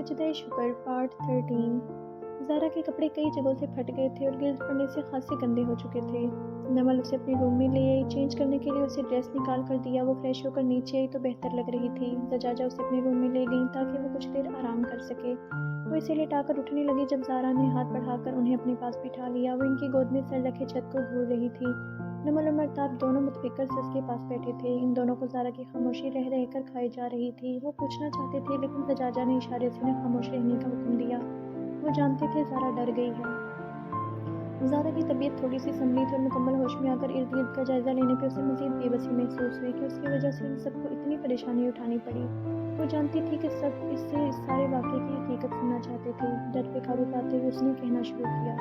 سجدہ شکر پارٹ 13۔ زارا کے کپڑے کئی جگہوں سے پھٹ گئے تھے اور گرد پڑنے سے خاصے گندے ہو چکے تھے۔ نمل اسے اپنے روم میں لے آئی، چینج کرنے کے لیے اسے ڈریس نکال کر دیا۔ وہ فریش ہو کر نیچے آئی تو بہتر لگ رہی تھی۔ زجاجہ اسے اپنے روم میں لے گئیں تاکہ وہ کچھ دیر آرام کر سکے۔ وہ اسے لٹا کر اٹھنے لگی جب زارا نے ہاتھ بڑھا کر انہیں اپنے پاس بٹھا لیا۔ وہ ان کی گود میں سر رکھے چھت کو گھور رہی تھی۔ نمل اور مرتاب دونوں متفکر سے اس کے پاس بیٹھے تھے۔ ان دونوں کو زارا کی خاموشی رہ رہ کر کھائی جا رہی تھی۔ وہ پوچھنا چاہتے تھے لیکن زجاجہ نے اشارے سے انہیں خاموش رہنے کا حکم دیا۔ وہ جانتے تھے زارا ڈر گئی ہے۔ زارا کی طبیعت تھوڑی سی سنبھلی تھی اور مکمل ہوش میں آ کر ارد گرد کا جائزہ لینے پہ اسے مزید بے بسی محسوس ہوئی کہ اس کی وجہ سے ان سب کو اتنی پریشانی اٹھانی پڑی۔ وہ جانتی تھی کہ سب اس سے اس سارے واقعے کی حقیقت سننا چاہتے تھے۔ ڈر پہ قابو پاتے ہوئے اس نے کہنا شروع کیا۔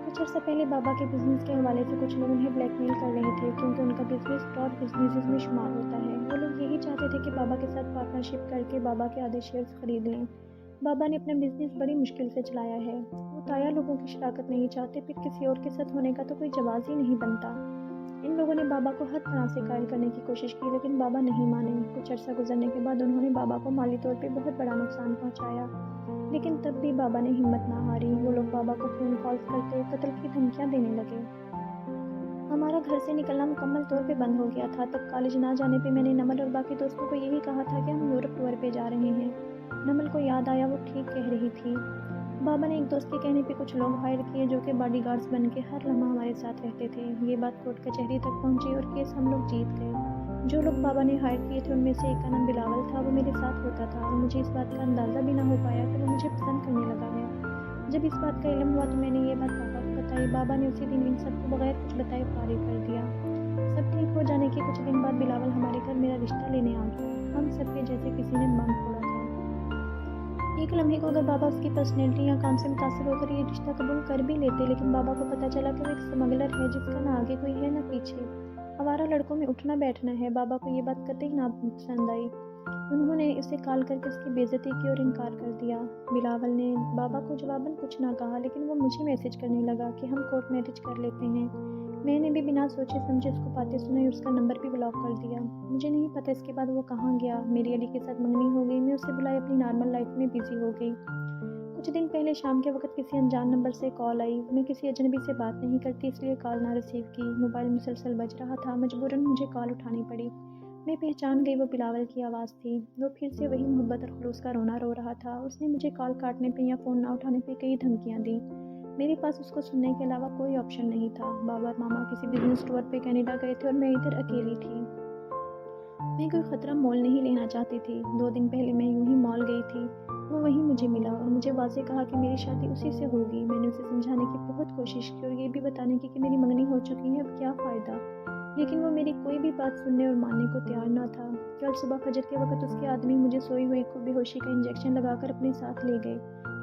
کچھ عرصہ پہلے بابا کے بزنس کے حوالے سے کچھ لوگ انہیں بلیک میل کر رہے تھے کیونکہ ان کا بزنس ٹاپ بزنسز میں شمار ہوتا ہے۔ وہ لوگ یہی چاہتے تھے کہ بابا کے ساتھ پارٹنرشپ کر کے بابا کے آدھے شیئرز خرید لیں۔ بابا نے اپنا بزنس بڑی مشکل سے چلایا ہے۔ وہ تایا لوگوں کی شراکت نہیں چاہتے، پھر کسی اور کے ساتھ ہونے کا تو کوئی جواز ہی نہیں بنتا۔ ان لوگوں نے بابا کو ہر طرح سے قائل کرنے کی کوشش کی لیکن بابا نہیں مانے۔ کچھ عرصہ گزرنے کے بعد انہوں نے بابا کو مالی طور پہ بہت بڑا نقصان پہنچایا، لیکن تب بھی بابا نے ہمت نہ ہاری۔ وہ لوگ بابا کو فون کالز کرتے، قتل کی دھمکیاں دینے لگے۔ ہمارا گھر سے نکلنا مکمل طور پہ بند ہو گیا تھا۔ تب کالج نہ جانے پہ میں نے نمل اور باقی دوستوں کو یہی کہا تھا کہ ہم یورپ ٹور پہ جا رہے ہیں۔ نمل کو یاد آیا وہ ٹھیک کہہ رہی تھی۔ بابا نے ایک دوست کے کہنے پہ کچھ لوگ ہائر کیے جو کہ باڈی گارڈز بن کے ہر لمحہ ہمارے ساتھ رہتے تھے۔ یہ بات کورٹ کچہری تک پہنچی اور کیس ہم لوگ جیت گئے۔ جو لوگ بابا نے ہائر کیے تھے ان میں سے ایک کا نام بلاول تھا۔ وہ میرے ساتھ ہوتا تھا اور مجھے اس بات کا اندازہ بھی نہ ہو پایا کہ وہ مجھے پسند کرنے لگا ہے۔ جب اس بات کا علم ہوا تو میں نے یہ بات بابا کو بتائی۔ بابا نے اسی دن ان سب کو بغیر کچھ بتائے فارغ کر دیا۔ سب ٹھیک ہو جانے کے کچھ دن بعد بلاول ہمارے گھر میرا رشتہ لینے آ گیا۔ ہم سب کے جیسے کسی نے بم پھوڑا تھا۔ ایک لمحے کو اگر بابا اس کی پرسنالٹی یا کام سے متاثر ہو کر یہ رشتہ قبول کر بھی لیتے، لیکن بابا کو پتہ چلا کہ وہ ایک سمگلر ہے جس کا نہ آگے کوئی ہے نہ پیچھے، آوارہ لڑکوں میں اٹھنا بیٹھنا ہے۔ بابا کو یہ بات قطعی ناپسند آئی۔ انہوں نے اسے کال کر کے اس کی بے عزتی کی اور انکار کر دیا۔ بلاول نے بابا کو جواباً کچھ نہ کہا لیکن وہ مجھے میسج کرنے لگا کہ ہم کورٹ میرج کر لیتے ہیں۔ میں نے بھی بنا سوچے سمجھے اس کو باتیں سنائی اور اس کا نمبر بھی بلاک کر دیا۔ مجھے نہیں پتہ اس کے بعد وہ کہاں گیا۔ میری علی کے ساتھ منگنی ہو گئی۔ میں اسے بلائے اپنی نارمل لائف میں بزی ہو گئی۔ کچھ دن پہلے شام کے وقت کسی انجان نمبر سے کال آئی۔ میں کسی اجنبی سے بات نہیں کرتی اس لیے کال نہ ریسیو کی۔ موبائل مسلسل بج رہا تھا، مجبوراً مجھے کال اٹھانی پڑی۔ میں پہچان گئی وہ بلاول کی آواز تھی۔ وہ پھر سے وہی محبت اور خلوص کا رونا رو رہا تھا۔ اس نے مجھے کال کاٹنے پہ یا فون نہ اٹھانے پہ کئی دھمکیاں دیں۔ میرے پاس اس کو سننے کے علاوہ کوئی آپشن نہیں تھا۔ بابا اور ماما کسی بزنس ٹور پہ کینیڈا گئے تھے اور میں ادھر اکیلی تھی۔ میں کوئی خطرہ مول نہیں لینا چاہتی تھی۔ 2 دن پہلے میں یوں ہی مال گئی تھی۔ وہ وہیں مجھے ملا اور مجھے واضح کہا کہ میری شادی اسی سے ہوگی۔ میں نے اسے سمجھانے کی بہت کوشش کی اور یہ بھی بتانے کی کہ میری منگنی ہو چکی ہے، اب کیا فائدہ، لیکن وہ میری کوئی بھی بات سننے اور ماننے کو تیار نہ تھا۔ کل صبح فجر کے وقت اس کے آدمی مجھے سوئی ہوئی کو بے ہوشی کا انجیکشن لگا کر اپنے ساتھ لے گئے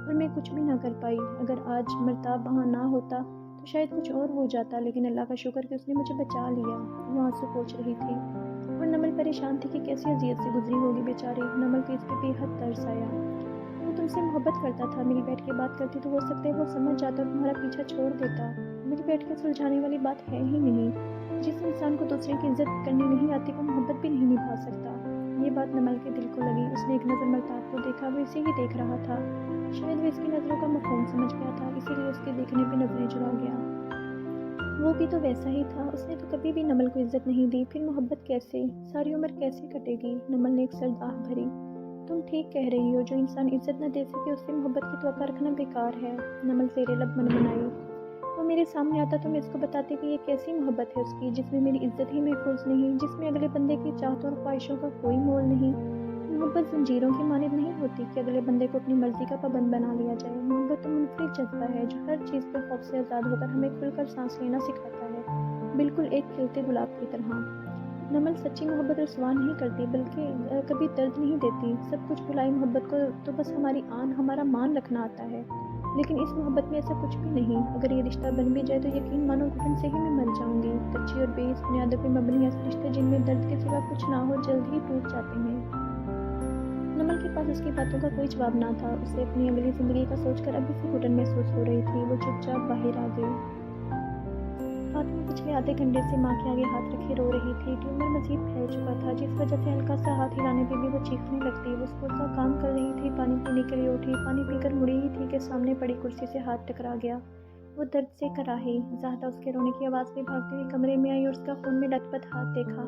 اور میں کچھ بھی نہ کر پائی۔ اگر آج مرتاب وہاں نہ ہوتا تو شاید کچھ اور ہو جاتا، لیکن اللہ کا شکر کہ اس نے مجھے بچا لیا۔ وہ آنسو پوچھ رہی تھی اور نمل پریشان تھی کہ کیسی اذیت سے گزری ہوگی بیچاری۔ نمل کو اس پہ بے حد ترس آیا۔ وہ تم سے محبت کرتا تھا، مل بیٹھ کے بات کرتی تو ہو سکتا ہے وہ سمجھ جاتا اور تمہارا پیچھا چھوڑ دیتا۔ مل بیٹھ کے سلجھانے والی بات ہے ہی نہیں۔ جس انسان کو دوسرے کی عزت کرنی نہیں آتی وہ محبت بھی نہیں نبھا سکتا۔ یہ بات نمل کے دل کو لگی۔ اس نے ایک نظر مرتاب کو دیکھا، وہ اسے ہی دیکھ رہا تھا۔ شاید وہ اس کی نظروں کا مفہوم سمجھ گیا تھا، اسی لیے اس کے دیکھنے پہ نظریں چرا گیا۔ وہ بھی تو ویسا ہی تھا، اس نے تو کبھی بھی نمل کو عزت نہیں دی، پھر محبت کیسے، ساری عمر کیسے کٹے گی؟ نمل نے ایک سرد آہ بھری۔ تم ٹھیک کہہ رہی ہو، جو انسان عزت نہ دے سکے اس سے محبت کی توقع رکھنا بیکار ہے۔ نمل زیر لب منمنائی۔ وہ میرے سامنے آتا تو میں اس کو بتاتی کہ یہ کیسی محبت ہے اس کی جس میں میری عزت ہی محفوظ نہیں، جس میں اگلے بندے کی چاہتوں اور خواہشوں کا کوئی مول نہیں۔ محبت زنجیروں کی مانند نہیں ہوتی کہ اگلے بندے کو اپنی مرضی کا پابند بنا لیا جائے۔ محبت تو منفرد جذبہ ہے جو ہر چیز پہ خوف سے آزاد ہو کر ہمیں کھل کر سانس لینا سکھاتا ہے، بالکل ایک کھلتے گلاب کی طرح۔ نمل سچی محبت رسوا نہیں کرتی، بلکہ کبھی درد نہیں دیتی۔ سب کچھ بھلائی محبت کو تو بس ہماری آن، ہمارا مان رکھنا آتا ہے، لیکن اس محبت میں ایسا کچھ بھی نہیں۔ اگر یہ رشتہ بن بھی جائے تو یقین مانو گھٹن سے ہی میں مر جاؤں گی۔ کچی اور بے اس بنیادوں پہ مبنی ایسے رشتے جن میں درد کے سوا کچھ نہ ہو جلد ہی ٹوٹ جاتے ہیں۔ نمل کے پاس اس کی باتوں کا کوئی جواب نہ تھا۔ اسے اپنی اگلی زندگی کا سوچ کر ابھی سے گھٹن محسوس ہو رہی تھی۔ وہ چپ چاپ باہر آ گئی۔ फातिमा पिछले आधे घंटे से माँ के आगे हाथ रखे रो रही थी। ट्यूमर मजीद फैल चुका था, जिस वजह से हल्का सा हाथ हिलाने पे भी वो चीखने लगती। वो स्कूल का काम कर रही थी, पानी पीने के लिए उठी, पानी पीकर मुड़ी ही थी कि सामने पड़ी कुर्सी से हाथ टकरा गया। वो दर्द से कराही। ज़ाहदा उसके रोने की आवाज़ में भागती हुई कमरे में आई और उसका खून में लथपथ हाथ देखा।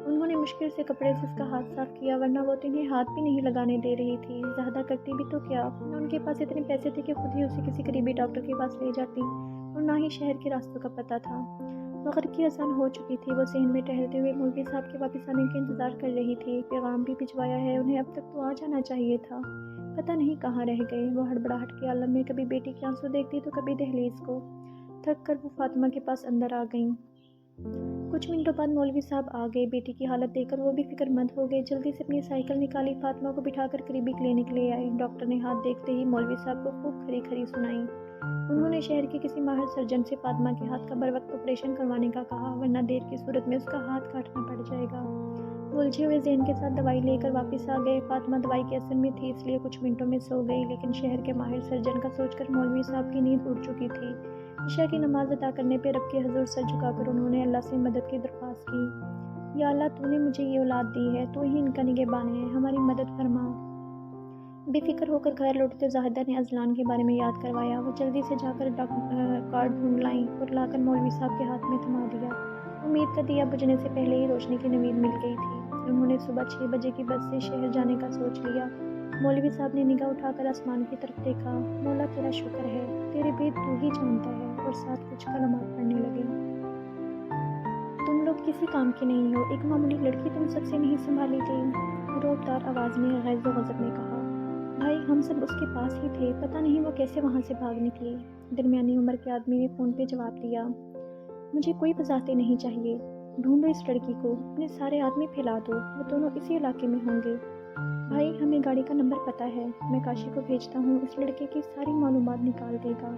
उन्होंने मुश्किल से कपड़े से उसका हाथ साफ किया, वरना वो तो इन्हें हाथ भी नहीं लगाने दे रही थी। ज़ाहदा करती भी तो क्या, न उनके पास इतने पैसे थे कि खुद ही उसे किसी करीबी डॉक्टर के पास ले जाती, और ना ही शहर के रास्तों का पता था। मगर की अज़ान हो चुकी थी। वो सहन में टहलते हुए मौलवी साहब के वापस आने का इंतज़ार कर रही थी। पैगाम भी भिजवाया है, उन्हें अब तक तो आ जाना चाहिए था, पता नहीं कहाँ रह गए। वो हड़बड़ाहट के आलम में कभी बेटी के आंसू देखती तो कभी दहलीज को। थक कर वो फातिमा के पास अंदर आ गईं। कुछ मिनटों बाद मौलवी साहब आ गए। बेटी की हालत देखकर वो भी फिक्रमंद हो गए। जल्दी से अपनी साइकिल निकाली, फातिमा को बिठाकर करीबी क्लिनिक ले आए। डॉक्टर ने हाथ देखते ही मौलवी साहब को खूब खरी खरी सुनाई। उन्होंने शहर के किसी माहिर सर्जन से फातिमा के हाथ का बर वक्त ऑपरेशन करवाने का कहा, वरना देर की सूरत में उसका हाथ काटना पड़ जाएगा। वो उलझे हुए ज़हन के साथ दवाई लेकर वापस आ गए। फातिमा दवाई के असर में थी, इसलिए कुछ मिनटों में सो गई, लेकिन शहर के माहिर सर्जन का सोचकर मौलवी साहब की नींद उड़ चुकी थी। इशा की नमाज अदा करने पर रब के हजूर सर झुकाकर उन्होंने अल्लाह से मदद की दरख्वास्त की। या अल्लाह, तूने मुझे ये औलाद दी है, तू ही इनका निगहबान है, हमारी मदद फरमा। बेफिक्र होकर घर लौटते ज़ाहिदा ने अजलान के बारे में याद करवाया। वो जल्दी से जाकर कार्ड ढूंढ लाई और लाकर मौलवी साहब के हाथ में थमा दिया। उम्मीद का दिया बुझने से पहले ही रोशनी की नवीद मिल गई थी। उन्होंने सुबह 6 बजे की बस से शहर जाने का सोच लिया। मौलवी साहब ने निगाह उठाकर आसमान की तरफ देखा। मौला तेरा शुक्र है, तेरे भेद तू ही जानता है, और साथ कुछ कलमात पढ़ने लगे। तुम लोग किसी काम के नहीं हो, एक मामूली लड़की तुम सबसे नहीं संभाली गई, रोबदार आवाज़ में गैज़ गज़ब ने कहा। भाई, हम सब उसके पास ही थे, पता नहीं वो कैसे वहाँ से भाग निकली। दरमियानी उम्र के आदमी ने फ़ोन पे जवाब दिया। मुझे कोई वजाहतें नहीं चाहिए, ढूंढो इस लड़की को, अपने सारे आदमी फैला दो, वो दोनों इसी इलाके में होंगे। भाई, हमें गाड़ी का नंबर पता है, मैं काशी को भेजता हूँ, इस लड़के की सारी मालूमात निकाल देगा।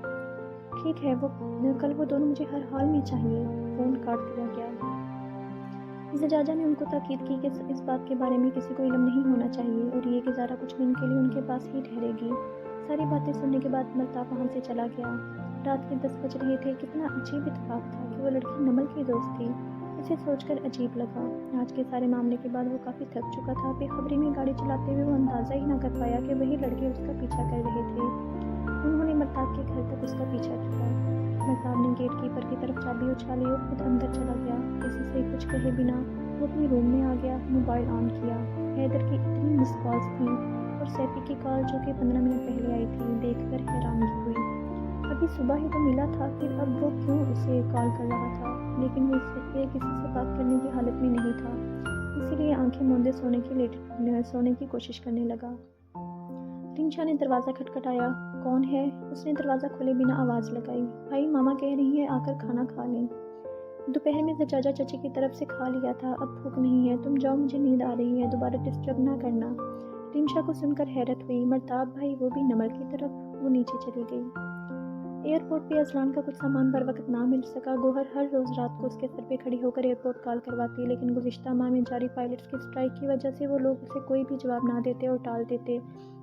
ठीक है, वो कल वो दोनों मुझे हर हाल में चाहिए। फ़ोन काट दिया गया। ज़जाजा ने उनको ताकीद की कि इस बात के बारे में किसी को इल्म नहीं होना चाहिए, और ये कि ज़ारा कुछ दिन के लिए उनके पास ही ठहरेगी। सारी बातें सुनने के बाद मल्ताफ़ वहाँ से चला गया। रात के 10 बज रहे थे। कितना अजीब इत्तेफाक था कि वो लड़की नमल की दोस्त थी। उसे सोचकर अजीब लगा। आज के सारे मामले के बाद वो काफ़ी थक चुका था। बेखबरी में गाड़ी चलाते हुए वो अंदाज़ा ही ना कर पाया कि वही लड़के उसका पीछा कर रहे थे। उन्होंने मल्ताफ़ के घर तक उसका पीछा किया। मल्ताफ़ ने गेट कीपर की तरफ चाबी उछाली और खुद अंदर चला गया। किसी से कुछ कहे बिना वो अपने रूम में आ गया। मोबाइल ऑन किया। हैदर की इतनी मिस कॉल्स थी, और सैफी की कॉल जो कि 15 मिनट पहले आई थी, देखकर हैरानगी हुई। अभी सुबह ही तो मिला था, फिर अब वो क्यों उसे कॉल कर रहा था? लेकिन वो किसी से बात करने की हालत में नहीं था, इसीलिए आंखें मूंदे सोने की कोशिश करने लगा। रिंशा ने दरवाज़ा खटखटाया। कौन है? उसने दरवाज़ा खोले बिना आवाज़ लगाई। भाई, मामा कह रही है आकर खाना खा लें। दोपहर में ज़जाजा चची की तरफ से खा लिया था, अब भूख नहीं है, तुम जाओ, मुझे नींद आ रही है, दोबारा डिस्टर्ब ना करना। रिंशा को सुनकर हैरत हुई। मर्ताब भाई, वो भी नमल की तरफ? वो नीचे चली गई। एयरपोर्ट पे अजलान का कुछ सामान बर वक्त ना मिल सका। गोहर हर रोज़ रात को उसके सर पे खड़ी होकर एयरपोर्ट कॉल करवाती, लेकिन गुज़िश्ता माह में जारी पायलट्स की स्ट्राइक की वजह से वो लोग उसे कोई भी जवाब ना देते और टाल देते।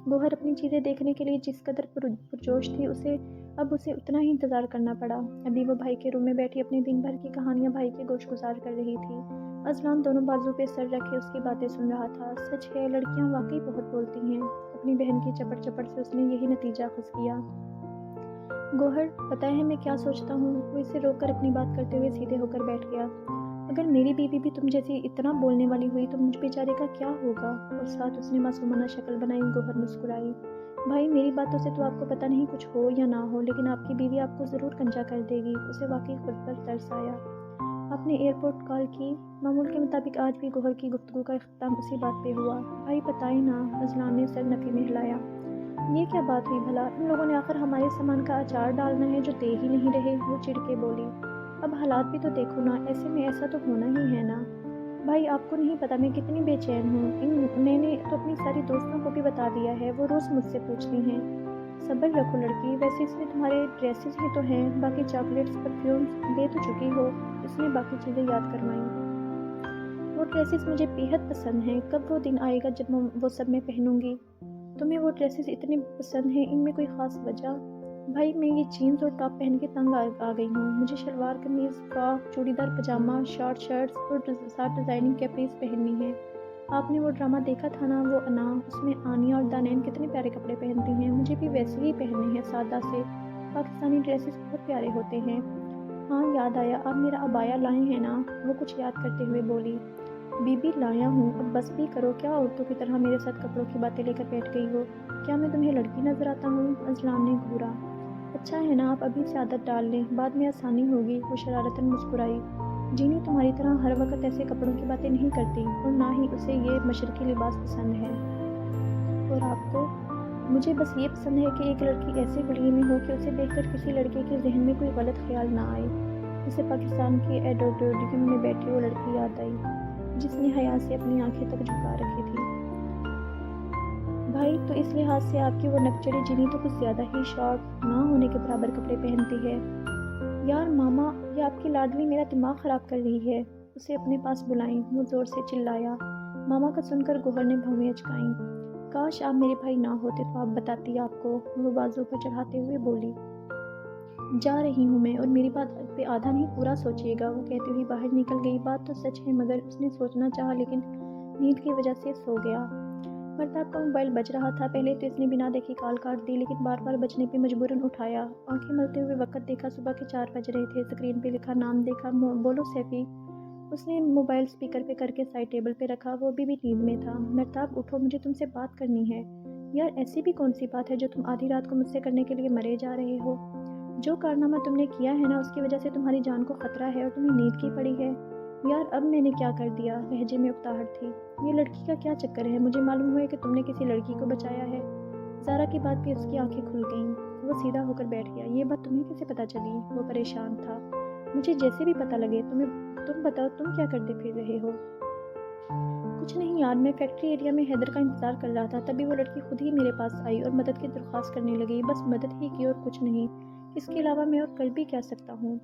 गोहर अपनी चीज़ें देखने के लिए जिस कदर पुरजोश थी, उसे उतना ही इंतज़ार करना पड़ा। अभी वो भाई के रूम में बैठी अपने दिन भर की कहानियाँ भाई के गोश गुजार कर रही थी। अजलान दोनों बाजू पे सर रखे उसकी बातें सुन रहा था। सच है, लड़कियाँ वाकई बहुत बोलती हैं। अपनी बहन की चपड़ चपड़ से उसने यही नतीजा खुश किया। गोहर, पता है मैं क्या सोचता हूँ? वो इसे रोककर अपनी बात करते हुए सीधे होकर बैठ गया। अगर मेरी बीवी भी तुम जैसी इतना बोलने वाली हुई तो मुझ बेचारे का क्या होगा? और साथ उसने मासूमाना शक्ल बनाई। गोहर मुस्कुराई। भाई, मेरी बातों से तो आपको पता नहीं कुछ हो या ना हो, लेकिन आपकी बीवी आपको ज़रूर कंजा कर देगी। उसे वाकई खुद पर तरस आया। आपने एयरपोर्ट कॉल की? मामूल के मुताबिक आज भी गोहर की गुफ्तगू का इख्तिताम उसी बात पे हुआ। भाई बताए ना। अजलान ने सर नफी में हिलाया। ये क्या बात हुई भला? इन लोगों ने आखिर हमारे सामान का अचार डालना है जो दे ही नहीं रहे। वो चिढ़ के बोली। अब हालात भी तो देखो ना, ऐसे में ऐसा तो होना ही है ना। भाई, आपको नहीं पता मैं कितनी बेचैन हूँ। मैंने तो अपनी सारी दोस्तों को भी बता दिया है, वो रोज़ मुझसे पूछती हैं। सब्र रखो लड़की, वैसे इसमें तुम्हारे ड्रेसेस ही तो हैं, बाकी चॉकलेट्स परफ्यूम्स दे तो चुकी हो। इसने बाकी चीज़ें याद करवाईं। वो ड्रेसेस मुझे बेहद पसंद हैं, कब वो दिन आएगा जब वो सब मैं पहनूंगी। तुम्हें वो ड्रेसेस इतनी पसंद हैं, इनमें कोई ख़ास वजह? भाई मैं ये जीन्स और टॉप पहन के तंग आ गई हूँ। मुझे शलवार कमीज़, फ्रॉक, चूड़ीदार पजामा, शॉर्ट शर्ट्स और साथ डिज़ाइनिंग कैपरीज पहननी है। आपने वो ड्रामा देखा था ना, वो अना, उसमें आनिया और दानैन कितने प्यारे कपड़े पहनती हैं। मुझे भी वैसे ही पहनने हैं, सादा से। पाकिस्तानी ड्रेसेस बहुत प्यारे होते हैं। हाँ याद आया, आप मेरा अबाया लाए हैं ना, वो कुछ याद करते हुए बोली। बीबी लाया हूँ, अब बस भी करो, क्या औरतों की तरह मेरे साथ कपड़ों की बातें लेकर बैठ गई हो। क्या मैं तुम्हें लड़की नजर आता हूँ? अजलान ने घूरा। अच्छा है ना, आप अभी से आदत डाल लें, बाद में आसानी होगी। वो शरारतन मुस्कुराई। जीनी तुम्हारी तरह हर वक्त ऐसे कपड़ों की बातें नहीं करती, और ना ही उसे ये मशरकी लिबास पसंद है। और आपको? मुझे बस ये पसंद है कि एक लड़की ऐसे कुलिये में हो कि उसे देखकर किसी लड़के के जहन में कोई गलत ख्याल ना आए। उसे पाकिस्तान के ऑडिटोरियम में बैठी वो लड़की याद आई, जिसने हया से अपनी आंखें तक झुका रखी थी। भाई, तो इस लिहाज से आपकी वो नकचड़ी जिनी तो कुछ ज़्यादा ही शॉर्ट ना होने के बराबर कपड़े पहनती है। यार मामा, ये आपकी लाडली मेरा दिमाग ख़राब कर रही है। उसे अपने पास बुलाएं, वो ज़ोर से चिल्लाया। मामा का सुनकर गौहर ने भौवें अचकाईं। काश आप मेरे भाई ना होते तो आप बताती आपको, वो बाजू पर चढ़ाते हुए बोली। जा रही हूँ मैं, और मेरी बात पे आधा नहीं पूरा सोचिएगा, वो कहती हुई बाहर निकल गई। बात तो सच है, मगर उसने सोचना चाहा लेकिन नींद की वजह से सो गया। मर्ताब का मोबाइल बज रहा था। पहले तो इसने बिना देखे कॉल काट दी, लेकिन बार बार बजने पे मजबूरन उठाया। आंखें मलते हुए वक्त देखा, सुबह के 4 बज रहे थे। स्क्रीन पे लिखा नाम देखा, बोलो सैफी। उसने मोबाइल स्पीकर पे करके साइड टेबल पे रखा। वो अभी भी नींद में था। मर्ताब उठो, मुझे तुमसे बात करनी है। यार ऐसी भी कौन सी बात है जो तुम आधी रात को मुझसे करने के लिए मरे जा रहे हो? जो कारनामा तुमने किया है ना, उसकी वजह से तुम्हारी जान को खतरा है और तुम्हें नींद की पड़ी है। यार अब मैंने क्या कर दिया? लहजे में उकताहट थी। ये लड़की का क्या चक्कर है? मुझे मालूम हुआ है कि तुमने किसी लड़की को बचाया है। ज़ारा की बात पे उसकी आंखें खुल गईं। वो सीधा होकर बैठ गया। ये बात तुम्हें कैसे पता चली? वो परेशान था। मुझे जैसे भी पता लगे। तुम बताओ, तुम क्या करते फिर रहे हो? कुछ नहीं यार, मैं फैक्ट्री एरिया में हैदर का इंतज़ार कर रहा था, तभी वो लड़की खुद ही मेरे पास आई और मदद की दरख्वास्त करने लगी। बस मदद ही की और कुछ नहीं। इसके अलावा मैं और कर भी क्या सकता हूँ?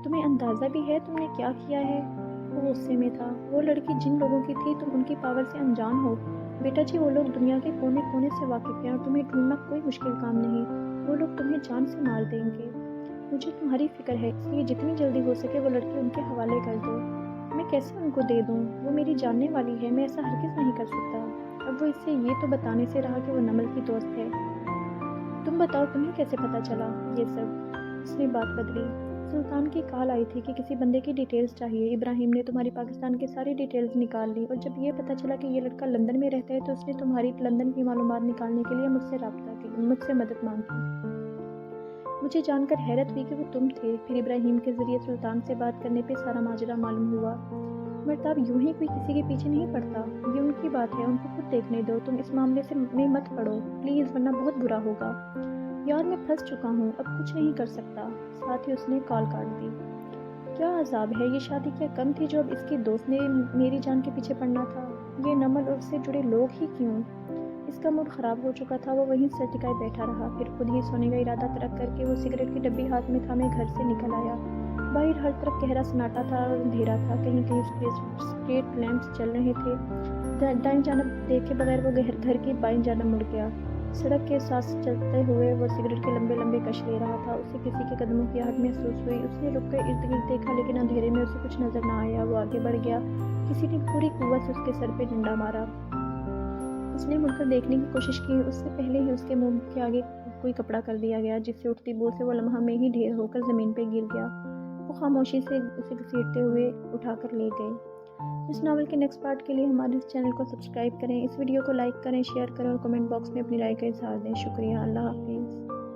तुम्हें अंदाज़ा भी है तुमने क्या किया है? वो गुस्से में था। वो लड़की जिन लोगों की थी, तुम उनकी पावर से अनजान हो। बेटा जी, वो लोग दुनिया के कोने कोने से वाकिफ़ हैं और तुम्हें ढूंढना कोई मुश्किल काम नहीं। वो लोग तुम्हें जान से मार देंगे। मुझे तुम्हारी फिक्र है, इसलिए जितनी जल्दी हो सके वो लड़की उनके हवाले कर दो। मैं कैसे उनको दे दूँ? वो मेरी जानने वाली है, मैं ऐसा हरगिज़ नहीं कर सकता। अब वो इससे ये तो बताने से रहा कि वो नमल की दोस्त है। तुम बताओ, तुम्हें कैसे पता चला ये सब? उसने बात बदली। सुल्तान की कॉल आई थी कि किसी बंदे की डिटेल्स चाहिए। इब्राहिम ने तुम्हारी पाकिस्तान की सारी डिटेल्स निकाल ली, और जब ये पता चला कि ये लड़का लंदन में रहता है तो उसने तुम्हारी लंदन की मालूमात निकालने के लिए मुझसे रब्ता की, मुझसे मदद मांगी। मुझे जानकर हैरत हुई कि वो तुम थे। फिर इब्राहिम के ज़रिए सुल्तान से बात करने पे सारा माजरा मालूम हुआ। मर्ताब, यूं ही कोई किसी के पीछे नहीं पड़ता। ये उनकी बात है, उनको खुद देखने दो। तुम इस मामले में मत पड़ो प्लीज़, वरना बहुत बुरा होगा। यार मैं फंस चुका हूँ, अब कुछ नहीं कर सकता। साथ ही उसने कॉल काट दी। क्या अजाब है? ये शादी क्या कम थी जो अब इसकी दोस्त ने मेरी जान के पीछे पड़ना था? ये नमल और उससे जुड़े लोग ही क्यों? इसका मूड ख़राब हो चुका था। वो वहीं सर टिकाए बैठा रहा। फिर खुद ही सोने का इरादा तर्क करके वो सिगरेट की डब्बी हाथ में थामे घर से निकल आया। बाहर हर तरफ गहरा सन्नाटा था और अंधेरा था। कहीं कहीं स्ट्रीट लैंप्स चल रहे थे। दाएं जानब देखे बगैर वो घर की बाएं जानब मुड़ गया। सड़क के साथ चलते हुए वो सिगरेट के लंबे लंबे कश ले रहा था। उसे किसी के कदमों की आहट महसूस हुई। उसने रुक कर इर्द गिर्द देखा, लेकिन अंधेरे में उसे कुछ नजर न आया। वो आगे बढ़ गया। किसी ने पूरी कुव्वत से उसके सर पे डंडा मारा। उसने मुड़कर देखने की कोशिश की। उससे पहले ही उसके मुंह के आगे कोई कपड़ा कर दिया गया, जिससे उठती बू से वो लम्हा में ही ढेर होकर ज़मीन पे गिर गया। वो खामोशी से उसे घसीटते हुए उठाकर ले गए। इस नावल के नेक्स्ट पार्ट के लिए हमारे इस चैनल को सब्सक्राइब करें, इस वीडियो को लाइक करें, शेयर करें और कमेंट बॉक्स में अपनी राय का इजहार दें। शुक्रिया। अल्लाह हाफिज़।